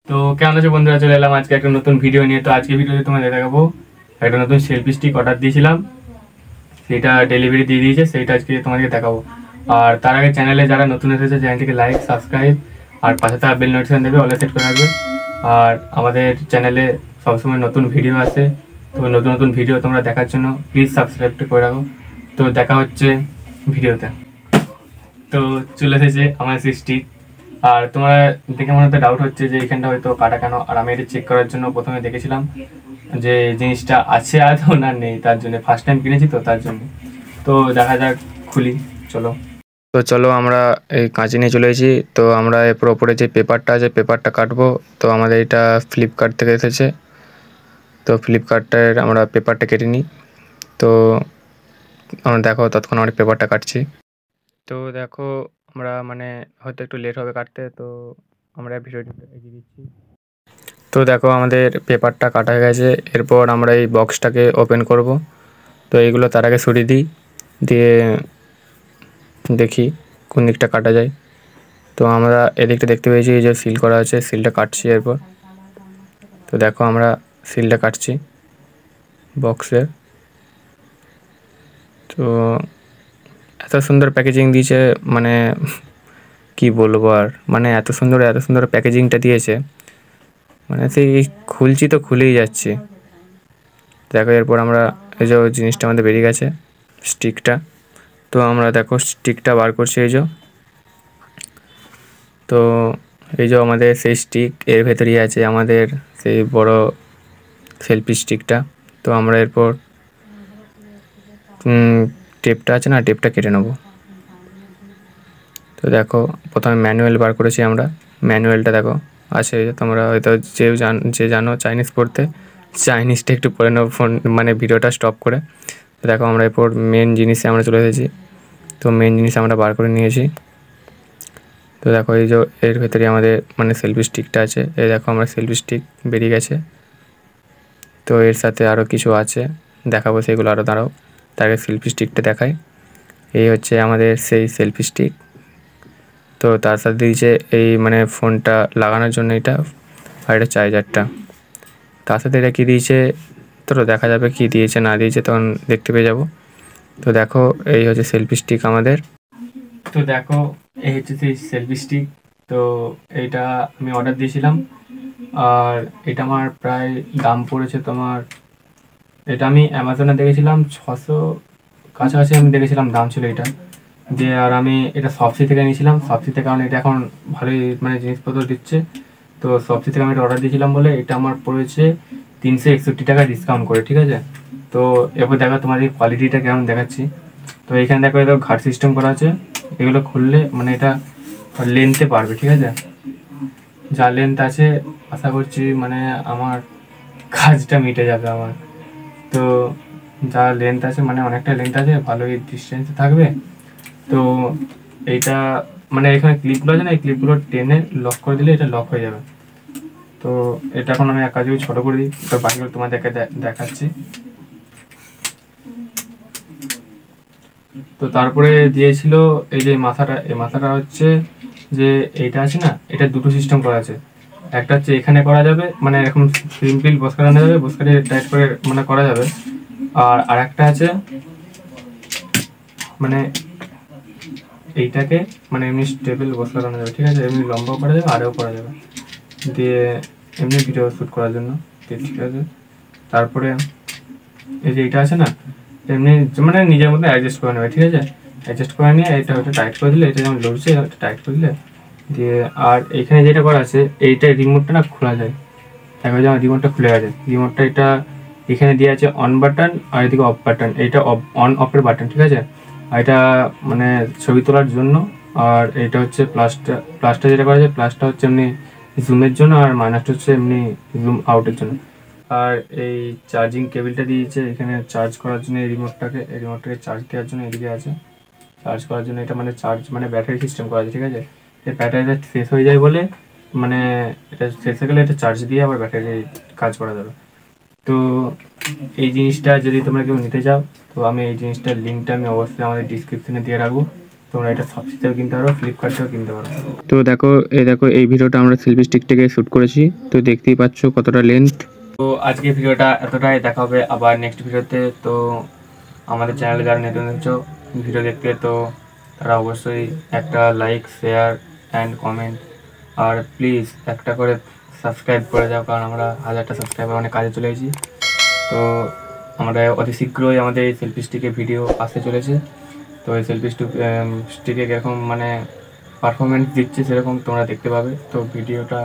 তো কেমন আছো বন্ধুরা, চলে এলাম আজকে একটা নতুন ভিডিও নিয়ে। তো আজকে ভিডিওতে তোমাদের দেখাবো একটা নতুন সেলফি স্টিক অর্ডার দিয়েছিলাম, সেটা ডেলিভারি দিয়ে দিয়েছে, সেইটা আজকে তোমাদেরকে দেখাবো। আর তার আগে চ্যানেলে যারা নতুন এসেছে চ্যানেলটিকে লাইক, সাবস্ক্রাইব আর পাশে থাকা বেল নোটিফিকেশন দেবে, অলে সেট করে রাখবে। আর আমাদের চ্যানেলে সবসময় নতুন ভিডিও আসে, তো নতুন নতুন ভিডিও তোমরা দেখার জন্য প্লিজ সাবস্ক্রাইবটা করে রাখো। তো দেখা হচ্ছে ভিডিওতে। তো চলে এসেছে আমার সেই স্টিক। আর তোমরা দেখে মনে হতে ডাউট হচ্ছে যে এখানটা হয়তো কাটা কেন, আর আমি এটা চেক করার জন্য প্রথমে দেখেছিলাম যে জিনিসটা আছে আদৌ না নেই, তার জন্য ফার্স্ট টাইম কিনেছি তো তার জন্য। তো দেখা যাক, খুলি, চলো। তো চলো আমরা এই কাঁচি নিয়ে চলে এসেছি। তো আমরা এরপর ওপরে যে পেপারটা আছে পেপারটা কাটবো। তো আমাদের এটা ফ্লিপকার্ট থেকে এসেছে, তো ফ্লিপকার্টের আমরা পেপারটা কেটে নিই। তো আমরা দেখো ততক্ষণ অনেক পেপারটা কাটছি। তো দেখো আমরা মানে হয়তো একটু লেট হবে কাটতে, তো আমরা ভিডিওটি এগিয়ে দিচ্ছি। তো দেখো আমাদের পেপারটা কাটা হয়ে গেছে। এরপর আমরা এই বক্সটাকে ওপেন করব। তো এইগুলো তার আগে সরিয়ে দিই, দিয়ে দেখি কোন দিকটা কাটা যায়। তো আমরা এদিকটা দেখতে পেয়েছি যে সিল করা আছে, সিলটা কাটছি এরপর। তো দেখো আমরা সিলটা কাটছি বক্সের। তো এত সুন্দর প্যাকেজিং দিয়েছে, মানে কি বলবো আর, মানে এত সুন্দর প্যাকেজিংটা দিয়েছে, মানে সেই খুলছি তো খুলেই যাচ্ছে। দেখো এরপর আমরা এই যে জিনিসটা আমাদের বেরিয়ে গেছে, স্টিকটা। তো আমরা দেখো স্টিকটা বার করছি, এই যে। তো এই যে আমাদের সেই স্টিক, এর ভেতরেই আছে আমাদের সেই বড় সেলফি স্টিকটা। তো আমরা এরপর টেপটা আছে না, টেপটা কেটে নেব। তো দেখো প্রথমে ম্যানুয়াল বার করেছি আমরা। ম্যানুয়ালটা দেখো আছে, তোমরা হয়তো যে জানো চাইনিজ পড়তে, চাইনিজটা একটু পড়ে নেবো ফোন মানে ভিডিওটা স্টপ করে। তো দেখো আমরা এরপর মেন জিনিসে আমরা চলে এসেছি। তো মেন জিনিস আমরা বার করে নিয়েছি। তো দেখো এই যে এর ভেতরে আমাদের মানে সেলফি স্টিকটা আছে। এই দেখো আমরা সেলফি স্টিক বেরিয়ে গেছে। তো এর সাথে আরও কিছু আছে, দেখাবো সেগুলো আরও, দাঁড়াও তার আগে সেলফি স্টিকটা দেখাই। এই হচ্ছে আমাদের সেই সেলফি স্টিক। তো তার সাথে দিয়েছে এই মানে ফোনটা লাগানোর জন্য এটা, আর এটা চার্জারটা। তার সাথে এটা কী দিয়েছে তো দেখা যাবে, কি দিয়েছে না দিয়েছে তখন দেখতে পেয়ে যাব। তো দেখো এই হচ্ছে সেলফি স্টিক আমাদের। তো দেখো এই হচ্ছে সেই সেলফি স্টিক। তো এইটা আমি অর্ডার দিয়েছিলাম, আর এটা আমার প্রায় দাম পড়েছে তোমার, এটা আমি অ্যামাজনে দেখেছিলাম 600 কাছাকাছি আমি দেখেছিলাম দাম ছিল এটা দিয়ে। আর আমি এটা শপসি থেকে নিয়েছিলাম, শপসিতে, কারণ এটা এখন ভালোই মানে জিনিসপত্র দিচ্ছে। তো শপসি থেকে আমি এটা অর্ডার দিয়েছিলাম বলে এটা আমার পড়েছে 361 টাকা ডিসকাউন্ট করে, ঠিক আছে। তো এরপর দেখো তোমাদের কোয়ালিটিটা কেমন দেখাচ্ছি। তো এখানে দেখো এটা ঘাট সিস্টেম করা আছে, এগুলো খুললে মানে এটা লেনতে পারবে, ঠিক আছে। যা লেন্থ আছে আশা করছি মানে আমার কাজটা মিটে যাবে আমার। তো যা লেন্থ আছে মানে অনেকটা লেন্থ আছে, ভালোই ডিস্টেন্সে থাকবে। তো এইটা মানে এখানে ক্লিপগুলো আছে না, এই ক্লিপগুলো টেনে লক করে দিলে এটা লক হয়ে যাবে। তো এটা এখন আমি এক কাজে ছোটো করে দিই, তো বাকিগুলো তোমাদেরকে দেখাচ্ছি। তো তারপরে দিয়েছিল এই যে মাথাটা, এই মাথাটা হচ্ছে যে এইটা আছে না, এটা দুটো সিস্টেম করা আছে। একটা হচ্ছে এখানে করা যাবে, মানে এরকম সিম্পল বসকার আনা যাবে, বসকারে টাইট করে মানে করা যাবে। আর আরেকটা আছে মানে এইটাকে মানে এমনি স্টেবল বসকার আনা যাবে, ঠিক আছে, এমনি লম্বাও করা যাবে আরেও করা যাবে, দিয়ে এমনি ভিডিও শ্যুট করার জন্য, ঠিক আছে। তারপরে এই যে এইটা আছে না, এমনি মানে নিজের মধ্যে অ্যাডজাস্ট করে নেবে, ঠিক আছে। অ্যাডজাস্ট করে নিয়ে এটা হয়তো টাইট করে দিলে, এটা যেমন লড়ছে টাইট করে দিলে দিয়ে। আর এখানে যেটা করা আছে এইটা রিমোটটা না খোলা যায়, দেখো যেমন রিমোটটা খুলে গেছে। রিমোটটা এটা এখানে দিয়ে আছে অন বাটন, আর এদিকে অফ বাটন, এইটা অন অফের বাটন, ঠিক আছে। আর এটা মানে ছবি তোলার জন্য। আর এটা হচ্ছে প্লাসটা যেটা করা যায়, প্লাসটা হচ্ছে এমনি জুমের জন্য, আর মাইনাসটা হচ্ছে এমনি জুম আউটের জন্য। আর এই চার্জিং কেবিলটা দিয়েছে এখানে চার্জ করার জন্য, এই রিমোটটাকে চার্জ দেওয়ার জন্য এদিকে আছে চার্জ করার জন্য। এটা মানে চার্জ মানে ব্যাটারি সিস্টেম করা আছে, ঠিক আছে। এই ব্যাটারিটা শেষ হয়ে যায় বলে মানে এটা শেষ হয়ে গেলে এটা চার্জ দিয়ে আবার ব্যাটারি কাজ করা যাবে। তো এই জিনিসটা যদি তোমরা কেউ নিতে চাও, তো আমি এই জিনিসটার লিঙ্কটা আমি অবশ্যই আমাদের ডিসক্রিপশনে দিয়ে রাখবো, তো তোমরা এটা শপসিতেও কিনতে পারো, ফ্লিপকার্টেও কিনতে পারো। তো দেখো এই ভিডিওটা আমরা সেলফি স্টিক থেকে শ্যুট করেছি, তো দেখতেই পাচ্ছ কতটা লেন্থ। তো আজকে ভিডিওটা এতটাই, দেখা হবে আবার নেক্সট ভিডিওতে। তো আমাদের চ্যানেলে যারা নতুন হচ্ছ ভিডিও দেখতে, তো তারা অবশ্যই একটা লাইক, শেয়ার অ্যান্ড কমেন্ট, আর প্লিজ একটা করে সাবস্ক্রাইব করে যাও, কারণ আমরা 1000টা সাবস্ক্রাইবার অনেক কাজে চলে এসেছি। তো আমরা অতি শীঘ্রই আমাদের এই সেলফি স্টিকের ভিডিও আসতে চলেছে। তো এই সেলফি স্টিকে কীরকম মানে পারফরমেন্স দিচ্ছে সেরকম তোমরা দেখতে পাবে। তো ভিডিওটা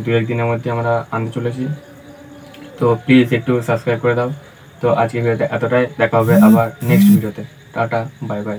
2-1 দিনের মধ্যে আমরা আনতে চলেছি, তো প্লিজ একটু সাবস্ক্রাইব করে দাও। তো আজকে ভিডিওতে এতটাই, দেখা হবে আবার নেক্সট ভিডিওতে। Tata, bye bye.